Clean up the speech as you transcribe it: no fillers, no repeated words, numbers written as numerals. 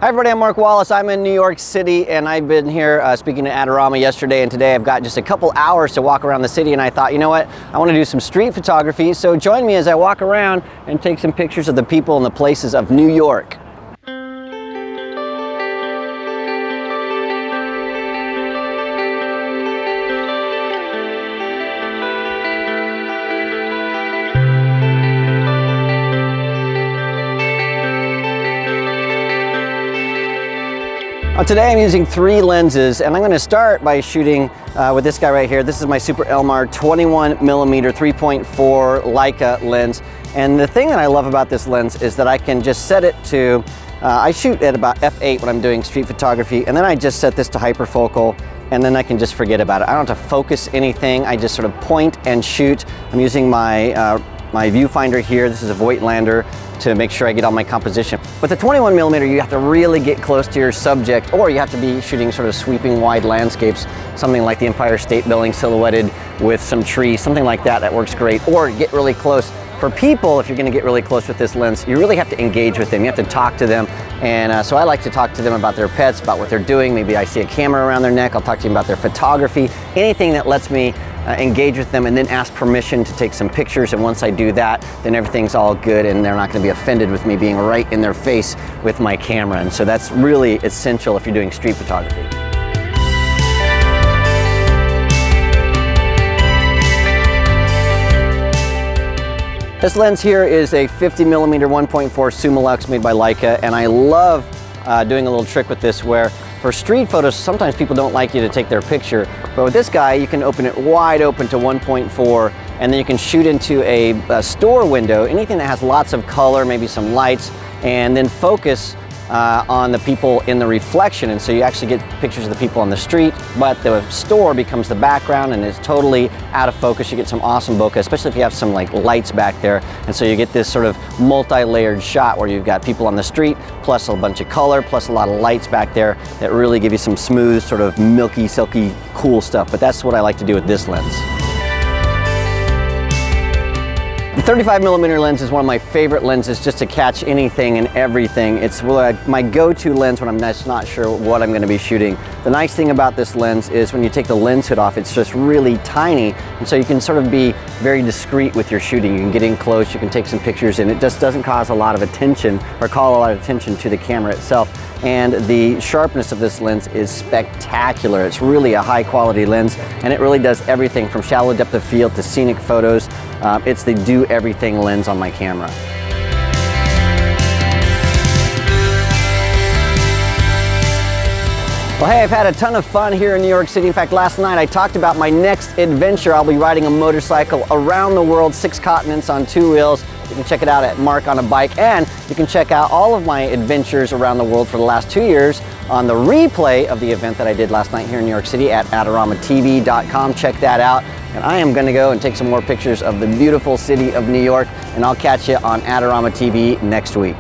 Hi everybody, I'm Mark Wallace. I'm in New York City and I've been here speaking to Adorama yesterday and today. I've got just a couple hours to walk around the city and I thought, you know what, I want to do some street photography, so join me as I walk around and take some pictures of the people and the places of New York. Today I'm using 3 lenses and I'm going to start by shooting with this guy right here. This is my Super Elmar 21mm 3.4 Leica lens, and the thing that I love about this lens is that I can just set it to, I shoot at about f8 when I'm doing street photography, and then I just set this to hyperfocal and then I can just forget about it. I don't have to focus anything, I just sort of point and shoot. I'm using my viewfinder here. This is a Voigtlander to make sure I get all my composition. With the 21mm, you have to really get close to your subject, or you have to be shooting sort of sweeping wide landscapes, something like the Empire State Building silhouetted with some trees, something like that, that works great. Or get really close. For people, if you're gonna get really close with this lens, you really have to engage with them. You have to talk to them. And so I like to talk to them about their pets, about what they're doing. Maybe I see a camera around their neck. I'll talk to them about their photography, anything that lets me engage with them and then ask permission to take some pictures. And once I do that, then everything's all good and they're not gonna be offended with me being right in their face with my camera. And so that's really essential if you're doing street photography. This lens here is a 50mm 1.4 SUMMILUX made by Leica, and I love doing a little trick with this where for street photos, sometimes people don't like you to take their picture, but with this guy, you can open it wide open to 1.4, and then you can shoot into a store window, anything that has lots of color, maybe some lights, and then focus on the people in the reflection. And so you actually get pictures of the people on the street, but the store becomes the background and is totally out of focus. You get some awesome bokeh, especially if you have some like lights back there. And so you get this sort of multi-layered shot where you've got people on the street, plus a bunch of color, plus a lot of lights back there that really give you some smooth, sort of milky, silky, cool stuff. But that's what I like to do with this lens. The 35mm lens is one of my favorite lenses just to catch anything and everything. It's my go-to lens when I'm just not sure what I'm going to be shooting. The nice thing about this lens is when you take the lens hood off, it's just really tiny, and so you can sort of be very discreet with your shooting. You can get in close, you can take some pictures, and it just doesn't cause a lot of attention or call a lot of attention to the camera itself. And the sharpness of this lens is spectacular. It's really a high quality lens, and it really does everything from shallow depth of field to scenic photos. It's the do everything lens on my camera. Well, hey, I've had a ton of fun here in New York City. In fact, last night I talked about my next adventure. I'll be riding a motorcycle around the world, 6 continents on 2 wheels. You can check it out at Mark on a Bike, and you can check out all of my adventures around the world for the last 2 years on the replay of the event that I did last night here in New York City at adoramatv.com. Check that out. And I am gonna go and take some more pictures of the beautiful city of New York, and I'll catch you on Adorama TV next week.